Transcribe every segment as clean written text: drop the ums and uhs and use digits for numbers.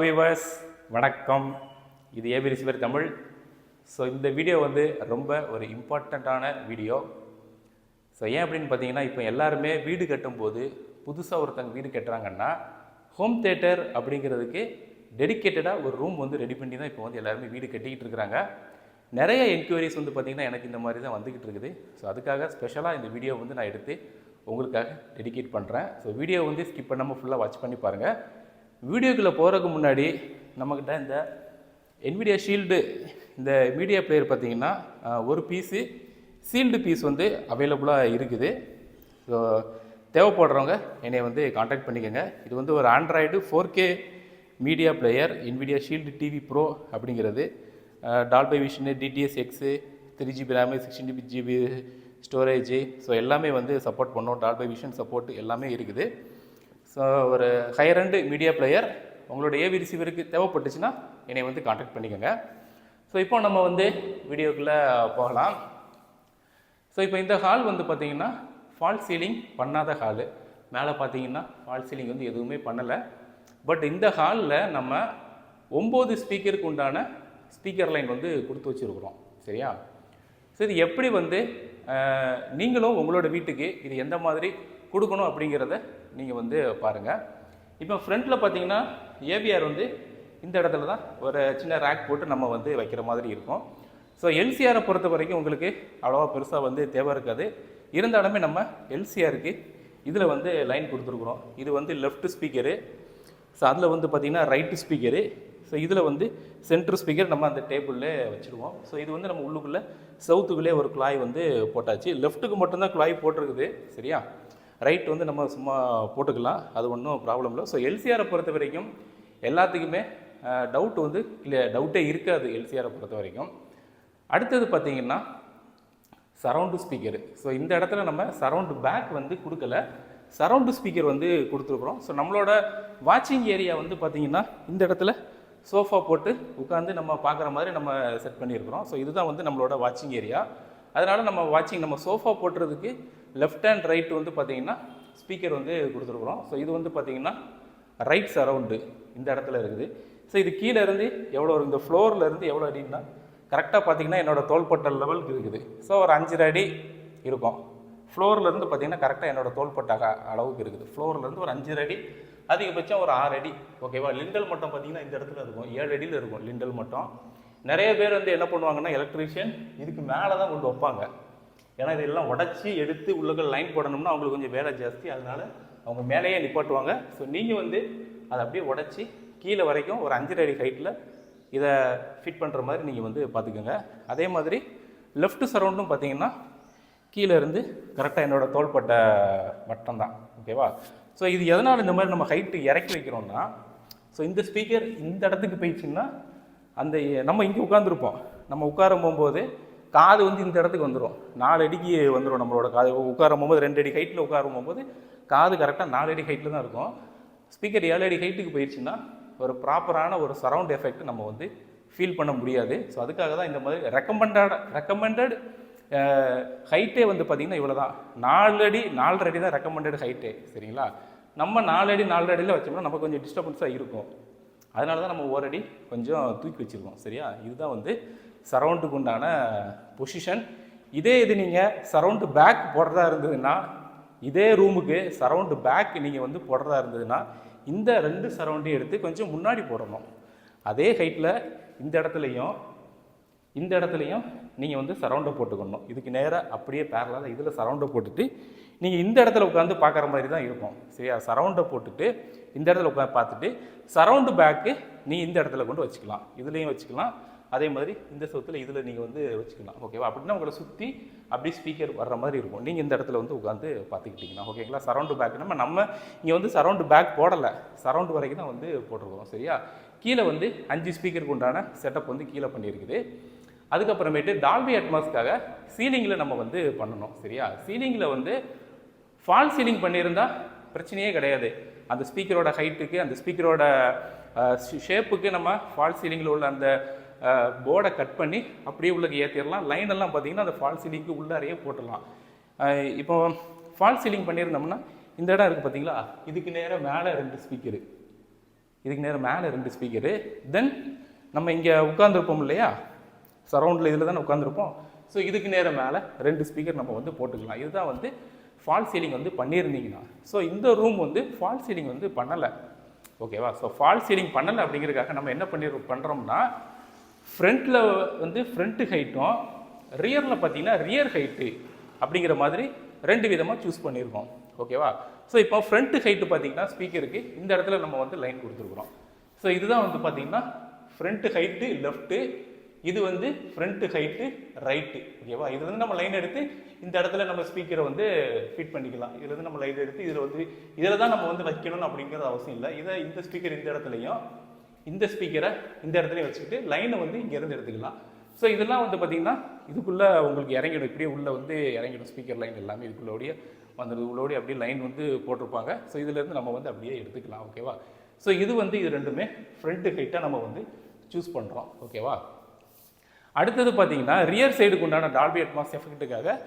Viewers வணக்கம். இது AB receiver Tamil. So இந்த வீடியோ வந்து ரொம்ப ஒரு இம்பார்ட்டண்ட்டான வீடியோ. ஸோ ஏன் அப்படின்னு பார்த்தீங்கன்னா, இப்போ எல்லாருமே வீடு கட்டும்போது புதுசாக ஒருத்தங்க வீடு கட்டுறாங்கன்னா ஹோம் தேட்டர் அப்படிங்கிறதுக்கு டெடிக்கேட்டடாக ஒரு ரூம் வந்து ரெடி பண்ணி தான் இப்போ வந்து எல்லாருமே வீடு கட்டிக்கிட்டு இருக்கிறாங்க. நிறைய என்கொயரிஸ் வந்து பார்த்திங்கன்னா எனக்கு இந்த மாதிரி தான் வந்துக்கிட்டு இருக்குது. ஸோ அதுக்காக ஸ்பெஷலாக இந்த வீடியோ வந்து நான் எடுத்து உங்களுக்காக டெடிகேட் பண்ணுறேன். ஸோ வீடியோ வந்து ஸ்கிப் பண்ணாமல் ஃபுல்லாக வாட்ச் பண்ணி பாருங்கள். வீடியோக்குள்ளே போகிறதுக்கு முன்னாடி நம்மக்கிட்ட இந்த NVIDIA ஷீல்டு இந்த மீடியா பிளேயர் பார்த்திங்கன்னா ஒரு பீஸு சீல்டு பீஸ் வந்து அவைலபிளாக இருக்குது. ஸோ தேவைப்படுறவங்க என்னை வந்து காண்டாக்ட் பண்ணிக்கோங்க. இது வந்து ஒரு Android 4K media player NVIDIA Shield TV Pro அப்படிங்கிறது. Dolby Vision, DTS:X, 3GB RAM, 16GB storage, so எல்லாமே வந்து சப்போர்ட் பண்ணோம். டால்பை விஷன் சப்போர்ட் எல்லாமே இருக்குது. ஸோ ஒரு ஹையர் அண்டு மீடியா பிளேயர் உங்களோட ஏவி ரிசீவருக்கு தேவைப்பட்டுச்சுன்னா என்னை வந்து காண்டாக்ட் பண்ணிக்கோங்க. ஸோ இப்போ நம்ம வந்து வீடியோக்குள்ளே போகலாம். ஸோ இப்போ இந்த ஹால் வந்து பார்த்திங்கன்னா ஃபால் சீலிங் பண்ணாத ஹாலு. மேலே பார்த்தீங்கன்னா ஃபால் சீலிங் வந்து எதுவுமே பண்ணலை. பட் இந்த ஹாலில் நம்ம 9 ஸ்பீக்கருக்கு உண்டான ஸ்பீக்கர் லைன் வந்து கொடுத்து வச்சுருக்குறோம். சரியா? ஸோ இது எப்படி வந்து நீங்களும் உங்களோட வீட்டுக்கு இது எந்த மாதிரி கொடுக்கணும் அப்படிங்கிறத நீங்கள் வந்து பாருங்கள். இப்போ ஃப்ரண்ட்டில் பார்த்தீங்கன்னா ஏபிஆர் வந்து இந்த இடத்துல தான் ஒரு சின்ன ரேக் போட்டு நம்ம வந்து வைக்கிற மாதிரி இருக்கும். ஸோ எல்சிஆரை பொறுத்த வரைக்கும் உங்களுக்கு அவ்வளோவா பெருசாக வந்து தேவை இருக்காது. இருந்தாலுமே நம்ம எல்சிஆருக்கு இதில் வந்து லைன் கொடுத்துருக்குறோம். இது வந்து லெஃப்ட் ஸ்பீக்கரு. ஸோ அதில் வந்து பார்த்திங்கன்னா ரைட்டு ஸ்பீக்கரு. ஸோ இதில் வந்து சென்ட்ரு ஸ்பீக்கர் நம்ம அந்த டேபிளில் வச்சுருவோம். ஸோ இது வந்து நம்ம உள்ளுக்குள்ளே சவுத்துக்குள்ளே ஒரு குழாய் வந்து போட்டாச்சு. லெஃப்ட்டுக்கு மட்டும்தான் குழாய் போட்டிருக்குது. சரியா? ரைட் வந்து நம்ம சும்மா போட்டுக்கலாம், அது ஒன்றும் ப்ராப்ளம் இல்லை. ஸோ எல்சிஆரை பொறுத்த வரைக்கும் எல்லாத்துக்குமே டவுட் வந்து இல்லை, டவுட்டே இருக்காது எல்சிஆரை பொறுத்த வரைக்கும். அடுத்தது பார்த்திங்கன்னா சரவுண்டு ஸ்பீக்கரு. ஸோ இந்த இடத்துல நம்ம சரவுண்டு பேக் வந்து கொடுக்கல, சரவுண்டு ஸ்பீக்கர் வந்து கொடுத்துருக்குறோம். ஸோ நம்மளோட வாட்சிங் ஏரியா வந்து பார்த்திங்கன்னா இந்த இடத்துல சோஃபா போட்டு உட்காந்து நம்ம பார்க்குற மாதிரி நம்ம செட் பண்ணியிருக்கிறோம். ஸோ இதுதான் வந்து நம்மளோட வாட்சிங் ஏரியா. அதனால் நம்ம சோஃபா போட்டுறதுக்கு லெஃப்ட் அண்ட் ரைட் வந்து பார்த்திங்கன்னா ஸ்பீக்கர் வந்து கொடுத்துருக்குறோம். ஸோ இது வந்து பார்த்திங்கன்னா ரைட் சரவுண்டு இந்த இடத்துல இருக்குது. ஸோ இது கீழே இருந்து எவ்வளோ, இந்த ஃப்ளோரில் இருந்து எவ்வளோ அடின்னா கரெக்டாக பார்த்திங்கன்னா என்னோடய தோள்பட்ட லெவலுக்கு இருக்குது. ஸோ ஒரு 5 அடி இருக்கும். ஃப்ளோர்லேருந்து பார்த்திங்கன்னா கரெக்டாக என்னோடய தோள்பட்ட அளவுக்கு இருக்குது. ஃப்ளோர்லேருந்து ஒரு 5 அடி, அதிகபட்சம் ஒரு 6 அடி. ஓகேவா? லிண்டல் மட்டும் பார்த்திங்கன்னா இந்த இடத்துல இருக்கும், 7 அடியில் இருக்கும் லிண்டல் மட்டும். நிறைய பேர் வந்து என்ன பண்ணுவாங்கன்னா எலக்ட்ரீஷியன் இதுக்கு மேலே தான் கொண்டு வைப்பாங்க. ஏன்னா இதெல்லாம் உடச்சி எடுத்து உள்ளுக்கு லைன் போடணும்னா அவங்களுக்கு கொஞ்சம் வேலை ஜாஸ்தி. அதனால் அவங்க மேலேயே நிப்பாட்டுவாங்க. ஸோ நீங்கள் வந்து அதை அப்படியே உடச்சி கீழே வரைக்கும் ஒரு 5 அடி ஹைட்டில் இதை ஃபிட் பண்ணுற மாதிரி நீங்கள் வந்து பார்த்துக்கோங்க. அதே மாதிரி லெஃப்ட் சரவுண்டும் பார்த்தீங்கன்னா கீழே இருந்து கரெக்டாக என்னோடய தோள்பட்ட மட்டம் தான். ஓகேவா? ஸோ இது எதனால் இந்த மாதிரி நம்ம ஹைட்டு இறக்கி வைக்கிறோம்னா, ஸோ இந்த ஸ்பீக்கர் இந்த இடத்துக்கு போயிடுச்சுன்னா அந்த நம்ம இங்கே உட்காந்துருப்போம். நம்ம உட்கார போகும்போது காது வந்து இந்த இடத்துக்கு வந்துடும், 4 அடிக்கு வந்துடும் நம்மளோட காது. உட்கார போகும்போது 2 அடி ஹைட்டில் உட்கார போகும்போது காது கரெக்டாக 4 அடி ஹைட்டில் தான் இருக்கும். ஸ்பீக்கர் 7 அடி ஹைட்டுக்கு போயிடுச்சுன்னா ஒரு ப்ராப்பரான ஒரு சரவுண்ட் எஃபெக்ட் நம்ம வந்து ஃபீல் பண்ண முடியாது. ஸோ அதுக்காக தான் இந்த மாதிரி ரெக்கமெண்டட் ஹைட்டே வந்து பார்த்திங்கன்னா இவ்வளோ தான். 4 அடி 4.5 அடி தான் ரெக்கமெண்டட் ஹைட்டே. சரிங்களா? நம்ம 4 அடி 4 அடியில் வச்சோம்னா நமக்கு கொஞ்சம் டிஸ்டர்பன்ஸாக இருக்கும். அதனால தான் நம்ம 1 அடி கொஞ்சம் தூக்கி வச்சுருக்கோம். சரியா? இதுதான் வந்து சரவுண்டுக்கு உண்டான பொசிஷன். இது நீங்கள் சரவுண்டு பேக் போடுறதா இருந்ததுன்னா, இதே ரூமுக்கு சரவுண்டு பேக் நீங்கள் வந்து போடுறதா இருந்ததுன்னா இந்த 2 சரவுண்டையும் எடுத்து கொஞ்சம் முன்னாடி போடணும். அதே ஹைட்டில் இந்த இடத்துலையும் நீங்கள் வந்து சரவுண்டை போட்டுக்கணும். இதுக்கு நேராக அப்படியே பேரலாக இதில் சரவுண்டை போட்டுட்டு நீங்கள் இந்த இடத்துல உட்காந்து பார்க்குற மாதிரி தான் இருக்கும். சரியா? சரவுண்டை போட்டுட்டு இந்த இடத்துல உட்காந்து பார்த்துட்டு சரவுண்டு பேக்கு நீ இந்த இடத்துல கொண்டு வச்சுக்கலாம், இதுலேயும் வச்சுக்கலாம். அதே மாதிரி இந்த சவுத்தில் இதில் நீங்கள் வந்து வச்சுக்கலாம். ஓகேவா? அப்படின்னா உங்களை சுற்றி அப்படி ஸ்பீக்கர் வர்ற மாதிரி இருக்கும். நீங்கள் இந்த இடத்துல வந்து உட்காந்து பார்த்துக்கிட்டிங்கன்னா. ஓகேங்களா? சரவுண்டு பேக் நம்ம இங்கே வந்து சரவுண்டு பேக் போடலை, சரவுண்டு வரைக்கும் தான் வந்து போட்டிருக்கோம். சரியா? கீழே வந்து 5 ஸ்பீக்கருக்கு உண்டான செட்டப் வந்து கீழே பண்ணியிருக்குது. அதுக்கப்புறமேட்டு டால்பி அட்மாஸ்க்காக சீலிங்கில் நம்ம வந்து பண்ணணும். சரியா? சீலிங்கில் வந்து ஃபால் சீலிங் பண்ணியிருந்தால் பிரச்சனையே கிடையாது. அந்த ஸ்பீக்கரோட ஹைட்டுக்கு அந்த ஸ்பீக்கரோட ஷேப்புக்கு நம்ம ஃபால் சீலிங்கில் உள்ள அந்த போர்டை கட் பண்ணி அப்படியே உள்ளே ஏற்றிடலாம். லைனெல்லாம் பார்த்திங்கன்னா அந்த ஃபால் சீலிங்க்கு உள்ளாரையே போட்டுடலாம். இப்போ ஃபால் சீலிங் பண்ணியிருந்தோம்னா இந்த இடம் இருக்குது பார்த்தீங்களா, இதுக்கு நேராக மேலே 2 ஸ்பீக்கரு, இதுக்கு நேரம் மேலே 2 ஸ்பீக்கரு. தென் நம்ம இங்கே உட்காந்துருப்போம் இல்லையா, சரௌண்டில் இதில் தானே உட்காந்துருப்போம். ஸோ இதுக்கு நேரம் மேலே 2 ஸ்பீக்கர் நம்ம வந்து போட்டுக்கலாம். இதுதான் வந்து ஃபால் சீலிங் வந்து பண்ணியிருந்தீங்கன்னா. ஸோ இந்த ரூம் வந்து ஃபால் சீலிங் வந்து பண்ணலை, ஓகேவா. ஸோ ஃபால் சீலிங் பண்ணலை அப்படிங்கிறதுக்காக நம்ம என்ன பண்ணுறோம்னா, ஃப்ரண்ட்டில் வந்து ஃப்ரண்ட்டு ஹைட்டும் ரியரில் பார்த்தீங்கன்னா ரியர் ஹைட்டு அப்படிங்கிற மாதிரி 2 விதமாக சூஸ் பண்ணியிருக்கோம், ஓகேவா. ஸோ இப்போ ஃப்ரண்ட்டு ஹைட்டு பார்த்தீங்கன்னா ஸ்பீக்கருக்கு இந்த இடத்துல நம்ம வந்து லைன் கொடுத்துருக்குறோம். ஸோ இதுதான் வந்து பார்த்தீங்கன்னா ஃப்ரண்ட்டு ஹைட்டு லெஃப்ட்டு, இது வந்து ஃப்ரண்ட்டு ஹைட்டு ரைட்டு, ஓகேவா. இதுல இருந்து நம்ம லைன் எடுத்து இந்த இடத்துல நம்ம ஸ்பீக்கரை வந்து ஃபிட் பண்ணிக்கலாம். இதுல இருந்து நம்ம லைன் எடுத்து இதில் வந்து இதில் தான் நம்ம வந்து வைக்கணும்னு அப்படிங்கிறது அவசியம் இல்லை. இதை இந்த ஸ்பீக்கர் இந்த இடத்துலையும் இந்த ஸ்பீக்கரை இந்த இடத்துலையும் வச்சுக்கிட்டு லைனை வந்து இங்கேருந்து எடுத்துக்கலாம். ஸோ இதெல்லாம் வந்து பார்த்தீங்கன்னா இதுக்குள்ளே உங்களுக்கு இறங்கிடும், இப்படியே உள்ளே வந்து இறங்கிடும். ஸ்பீக்கர் லைன் எல்லாமே இதுக்குள்ளோடைய உள்ளோடைய அப்படியே லைன் வந்து போட்டிருப்பாங்க. ஸோ இதுலேருந்து நம்ம வந்து அப்படியே எடுத்துக்கலாம், ஓகேவா. ஸோ இது வந்து இது ரெண்டுமே ஃப்ரண்ட்டு ஹைட்டாக நம்ம வந்து சூஸ் பண்ணுறோம், ஓகேவா. அடுத்தது பார்த்தீங்கன்னா ரியர் சைடுக்கு உண்டான டால்பி அட்மாஸ் எஃபெக்ட்டுக்காக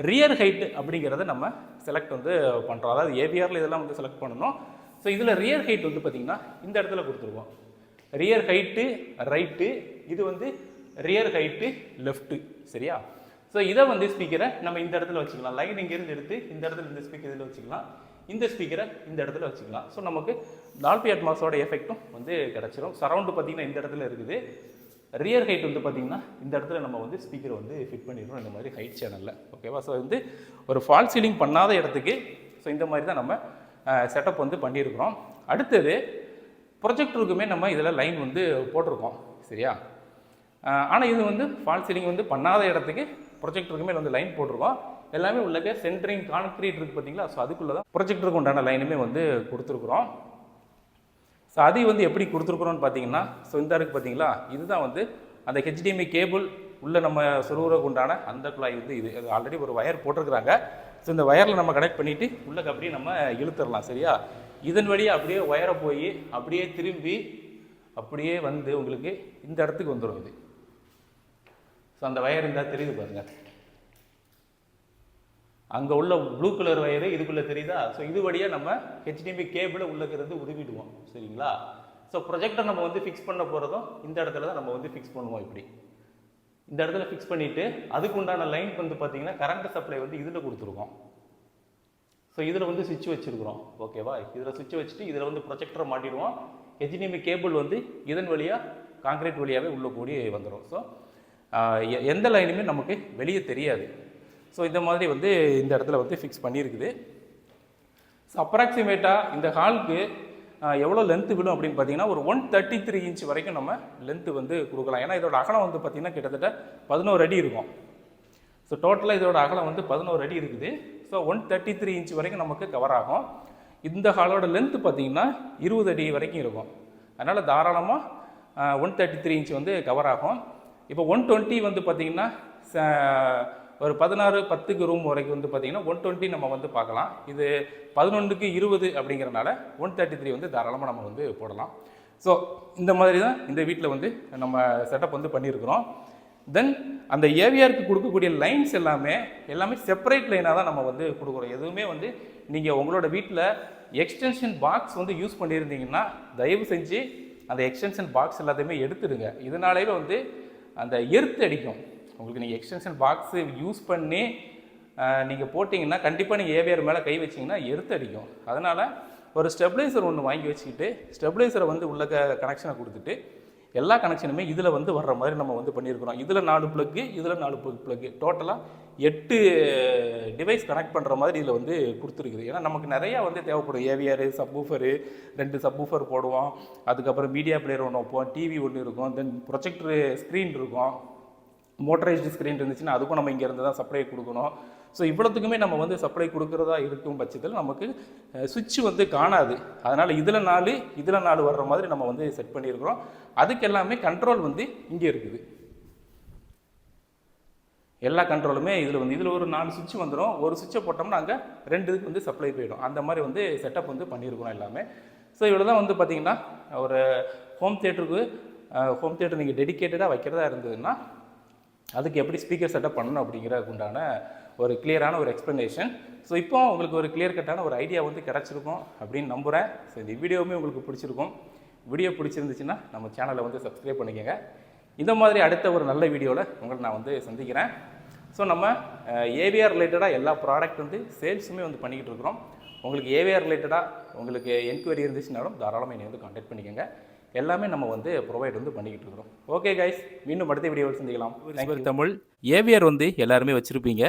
ரியர் ஹைட்டு அப்படிங்கிறத நம்ம செலக்ட் வந்து பண்ணுறோம். அதாவது ஏவிஆரில் இதெல்லாம் வந்து செலக்ட் பண்ணணும். ஸோ இதில் ரியர் ஹைட் வந்து பார்த்தீங்கன்னா இந்த இடத்துல கொடுத்துருவோம். ரியர் ஹைட்டு ரைட்டு, இது வந்து ரியர் ஹைட்டு லெஃப்ட்டு, சரியா. ஸோ இதை வந்து ஸ்பீக்கரை நம்ம இந்த இடத்துல வச்சுக்கலாம். லைன் இங்கேருந்து எடுத்து இந்த இடத்துல இந்த ஸ்பீக்கர் இதில் வச்சுக்கலாம், இந்த ஸ்பீக்கரை இந்த இடத்துல வச்சுக்கலாம். ஸோ நமக்கு டால்பி அட்மாஸோட எஃபெக்ட்டும் வந்து கிடச்சிரும். சரௌண்டு பார்த்தீங்கன்னா இந்த இடத்துல இருக்குது. ரியர் ஹைட் வந்து பார்த்தீங்கன்னா இந்த இடத்துல நம்ம வந்து ஸ்பீக்கரை வந்து ஃபிட் பண்ணிடுறோம் இந்த மாதிரி ஹைட் சேனலில், ஓகேவா. ஸோ வந்து ஒரு ஃபால் சீலிங் பண்ணாத இடத்துக்கு ஸோ இந்த மாதிரி தான் நம்ம செட்டப் வந்து பண்ணியிருக்கிறோம். அடுத்தது ப்ரொஜெக்டருக்குமே நம்ம இதில் லைன் வந்து போட்டிருக்கோம், சரியா. ஆனால் இது வந்து ஃபால் சீலிங் வந்து பண்ணாத இடத்துக்கு ப்ரொஜெக்டருக்குமே வந்து லைன் போட்டிருக்கோம். எல்லாமே உள்ளக்க சென்ட்ரிங் கான்க்ரீட் இருக்குது பார்த்தீங்களா. ஸோ அதுக்குள்ளே தான் ப்ரொஜெக்டருக்கு உண்டான லைனுமே வந்து கொடுத்துருக்குறோம். ஸோ அது வந்து எப்படி கொடுத்துருக்குறோன்னு பார்த்தீங்கன்னா, ஸோ இந்த இருக்குது பார்த்தீங்களா, இதுதான் வந்து அந்த HDMI கேபிள் உள்ளே நம்ம சொருவுறதுக்கு உண்டான அந்த குழாய் வந்து இது ஆல்ரெடி ஒரு வயர் போட்டிருக்கிறாங்க. ஸோ இந்த வயரில் நம்ம கனெக்ட் பண்ணிவிட்டு உள்ளக்கு அப்படியே நம்ம இழுத்துடலாம், சரியா. இதன் வழியாக அப்படியே வயரை போய் அப்படியே திரும்பி அப்படியே வந்து உங்களுக்கு இந்த இடத்துக்கு வந்துடும் இது. ஸோ அந்த வயர் இருந்தால் தெரியுது பாருங்கள், அங்கே உள்ள ப்ளூ கலர் வயரு இதுக்குள்ளே தெரியுதா. ஸோ இது வழியாக நம்ம HDMI கேபிளை உள்ளக்கிறது உருவிடுவோம், சரிங்களா. ஸோ ப்ரொஜெக்டர் நம்ம வந்து ஃபிக்ஸ் பண்ண போகிறதும் இந்த இடத்துல தான் நம்ம வந்து ஃபிக்ஸ் பண்ணுவோம். இப்படி இந்த இடத்துல ஃபிக்ஸ் பண்ணிவிட்டு அதுக்கு உண்டான லைன் வந்து பார்த்தீங்கன்னா கரண்ட் சப்ளை வந்து இதில் கொடுத்துருக்கோம். ஸோ இதில் வந்து சுவிட்ச் வச்சுருக்குறோம், ஓகேவா. இதில் சுவிட்ச் வச்சுட்டு இதில் வந்து ப்ரொஜெக்டரை மாட்டிடுவோம். HDMI கேபிள் வந்து இதன் வழியாக கான்க்ரீட் வழியாகவே உள்ளே கூடி வந்துடும். ஸோ எந்த லைனுமே நமக்கு வெளியே தெரியாது. ஸோ இந்த மாதிரி வந்து இந்த இடத்துல வந்து ஃபிக்ஸ் பண்ணியிருக்குது. ஸோ அப்ராக்சிமேட்டாக இந்த ஹாலுக்கு எவ்வளோ லென்த்து விடும் அப்படின்னு பார்த்தீங்கன்னா ஒரு 133 இன்ச் வரைக்கும் நம்ம லென்த்து வந்து கொடுக்கலாம். ஏன்னா இதோட அகலம் வந்து பார்த்திங்கன்னா கிட்டத்தட்ட 11 அடி இருக்கும். ஸோ டோட்டலாக இதோட அகலம் வந்து 11 அடி இருக்குது. ஸோ 133 இன்ச் வரைக்கும் நமக்கு கவர் ஆகும். இந்த ஹாலோட லென்த்து பார்த்திங்கன்னா 20 அடி வரைக்கும் இருக்கும். அதனால் தாராளமாக 133 இன்ச் வந்து கவர் ஆகும். இப்போ 120 வந்து பார்த்திங்கன்னா ஒரு 16-10க்கு ரூம் வரைக்கும் வந்து பார்த்திங்கன்னா 120 நம்ம வந்து பார்க்கலாம். இது 11க்கு 20 அப்படிங்கிறனால 133 வந்து தாராளமாக நம்ம வந்து போடலாம். ஸோ இந்த மாதிரி தான் இந்த வீட்டில் வந்து நம்ம செட்டப் வந்து பண்ணியிருக்கிறோம். தென் அந்த ஏவிஆருக்கு கொடுக்கக்கூடிய லைன்ஸ் எல்லாமே செப்பரேட் லைனாக தான் நம்ம வந்து கொடுக்குறோம். எதுவுமே வந்து நீங்கள் உங்களோட வீட்டில் எக்ஸ்டென்ஷன் பாக்ஸ் வந்து யூஸ் பண்ணியிருந்தீங்கன்னா தயவு செஞ்சு அந்த எக்ஸ்டென்ஷன் பாக்ஸ் எல்லாத்தையுமே எடுத்துடுங்க. இதனாலே வந்து அந்த எர்த்து அடிக்கும். உங்களுக்கு நீங்கள் எக்ஸ்டென்ஷன் பாக்ஸு யூஸ் பண்ணி நீங்கள் போட்டிங்கன்னா கண்டிப்பாக நீங்கள் ஏவிஆர் மேலே கை வச்சிங்கன்னா எர்த்து அடிக்கும். அதனால் ஒரு ஸ்டெபிளைசர் ஒன்று வாங்கி வச்சுக்கிட்டு ஸ்டெபிளைசரை வந்து உள்ள கனெக்ஷனை கொடுத்துட்டு எல்லா கனெக்ஷனுமே இதில் வந்து வர்ற மாதிரி நம்ம வந்து பண்ணியிருக்கிறோம். இதில் 4 ப்ளக்கு, இதில் 4 ப்ளக்கு, டோட்டலாக 8 டிவைஸ் கனெக்ட் பண்ணுற மாதிரி இதில் வந்து கொடுத்துருக்குது. ஏன்னா நமக்கு நிறையா வந்து தேவைப்படும். ஏவிஆர், சப்வூஃபரு, 2 சப்வூஃபர் போடுவோம். அதுக்கப்புறம் மீடியா பிளேயர் ஒன்று வைப்போம், டிவி ஒன்று இருக்கும், தென் ப்ரொஜெக்டரு ஸ்க்ரீன் இருக்கும், மோட்டரைஸ்டு ஸ்க்ரீன் இருந்துச்சுன்னா அதுக்கும் நம்ம இங்கேருந்து தான் சப்ளை கொடுக்கணும். ஸோ இவ்வளோத்துக்குமே நம்ம வந்து சப்ளை கொடுக்குறதா இருக்கும் பட்சத்தில் நமக்கு சுவிட்ச் வந்து காணாது. அதனால் இதில் 4 வர்ற மாதிரி நம்ம வந்து செட் பண்ணியிருக்கிறோம். அதுக்கு எல்லாமே கண்ட்ரோல் வந்து இங்கே இருக்குது. எல்லா கண்ட்ரோலுமே இதில் ஒரு 4 சுவிட்ச் வந்துடும். ஒரு சுவிட்சை போட்டோம்னா அங்கே 2 இதுக்கு வந்து சப்ளை போயிடும். அந்த மாதிரி வந்து செட்டப் வந்து பண்ணியிருக்கிறோம் எல்லாமே. ஸோ இவ்வளோ தான் வந்து பார்த்திங்கன்னா ஒரு ஹோம் தியேட்டர் நீங்கள் டெடிக்கேட்டடாக வைக்கிறதா இருந்ததுன்னா அதுக்கு எப்படி ஸ்பீக்கர் செட்டப் பண்ணணும் அப்படிங்கிறதுக்கு உண்டான ஒரு கிளியரான ஒரு எக்ஸ்ப்ளனேஷன். ஸோ இப்போ உங்களுக்கு ஒரு கிளியர் கட்டான ஒரு ஐடியா வந்து கிடச்சிருக்கும் அப்படின்னு நம்புகிறேன். ஸோ இந்த வீடியோவுமே உங்களுக்கு பிடிச்சிருக்கும். வீடியோ பிடிச்சிருந்துச்சுன்னா நம்ம சேனலை வந்து சப்ஸ்கிரைப் பண்ணிக்கோங்க. இந்த மாதிரி அடுத்த ஒரு நல்ல வீடியோவில் உங்களை நான் வந்து சந்திக்கிறேன். ஸோ நம்ம ஏவிஆர் ரிலேட்டடாக எல்லா ப்ராடக்ட் வந்து சேல்ஸுமே வந்து பண்ணிக்கிட்டு இருக்கிறோம். உங்களுக்கு ஏவிஆர் ரிலேட்டடாக உங்களுக்கு என்கொயரி இருந்துச்சுனாலும் தாராளமாக என்னை வந்து கான்டாக்ட் பண்ணிக்கோங்க. எல்லாமே நம்ம வந்து ப்ரொவைட் வந்து பண்ணிக்கிட்டு இருக்கிறோம். ஓகே கைஸ், மீண்டும் அடுத்த வீடியோவில் சந்திக்கலாம். தமிழ் ஏவிஆர் வந்து எல்லாருமே வச்சுருப்பீங்க.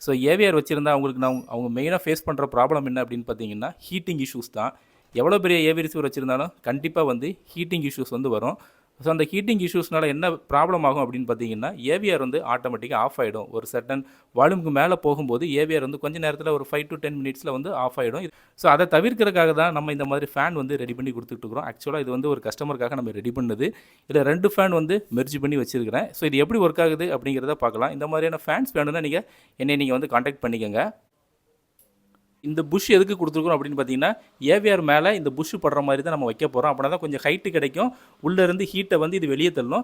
ஸோ ஏவிஆர் வச்சுருந்தா அவங்களுக்கு அவங்க மெயினாக ஃபேஸ் பண்ணுற ப்ராப்ளம் என்ன அப்படின்னு பார்த்தீங்கன்னா ஹீட்டிங் இஷ்யூஸ் தான். எவ்வளோ பெரிய ஏவி ரிசீவர் வச்சுருந்தாலும் கண்டிப்பாக வந்து ஹீட்டிங் இஷ்யூஸ் வந்து வரும். ஸோ அந்த ஹீட்டிங் இஷ்யூஸ்னால என்ன ப்ராப்ளம் ஆகும் அப்படின்னு பார்த்தீங்கன்னா ஏவிஆர் வந்து ஆட்டோமேட்டிக்காக ஆஃப் ஆகிடும். ஒரு சர்டன் வால்யூமுக்கு மேலே போகும்போது ஏவிஆர் வந்து கொஞ்சம் நேரத்தில் ஒரு 5 to 10 மினிட்ஸில் வந்து ஆஃப் ஆகிடும். ஸோ அதை தவிர்க்கிறதுக்காக தான் நம்ம இந்த மாதிரி ஃபேன் வந்து ரெடி பண்ணி கொடுத்துட்ருக்குறோம். ஆக்சுவலாக இது வந்து ஒரு கஸ்டமருக்காக நம்ம ரெடி பண்ணது. இதில் 2 ஃபேன் வந்து மெர்ஜ் பண்ணி வச்சுருக்கிறேன். ஸோ இது எப்படி ஒர்க் ஆகுது அப்படிங்கிறத பார்க்கலாம். இந்த மாதிரியான ஃபேன்ஸ் வேணும்னா நீங்கள் வந்து கான்டாக்ட் பண்ணிக்கோங்க. இந்த புஷ் எதுக்கு கொடுத்துருக்கோம் அப்படின்னு பார்த்தீங்கன்னா ஏவிஆர் மேலே இந்த புஷ் படுற மாதிரி தான் நம்ம வைக்க போகிறோம். அப்படின்னா தான் கொஞ்சம் ஹைட்டு கிடைக்கும். உள்ளேருந்து ஹீட்டை வந்து இது வெளியே தள்ளணும்.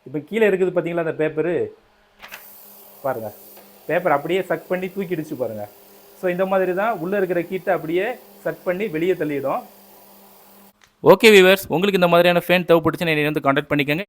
இப்போ கீழே இருக்குது பார்த்தீங்களா அந்த பேப்பரு, பாருங்கள், பேப்பர் அப்படியே சக் பண்ணி தூக்கிடுச்சு பாருங்கள். ஸோ இந்த மாதிரி தான் உள்ளே இருக்கிற ஹீட்டை அப்படியே சக் பண்ணி வெளியே தள்ளிடும். ஓகே வியூவர்ஸ், உங்களுக்கு இந்த மாதிரியான ஃபேன் தேவைப்பட்டுச்சுன்னா என்னை வந்து கான்டாக்ட் பண்ணிக்கோங்க.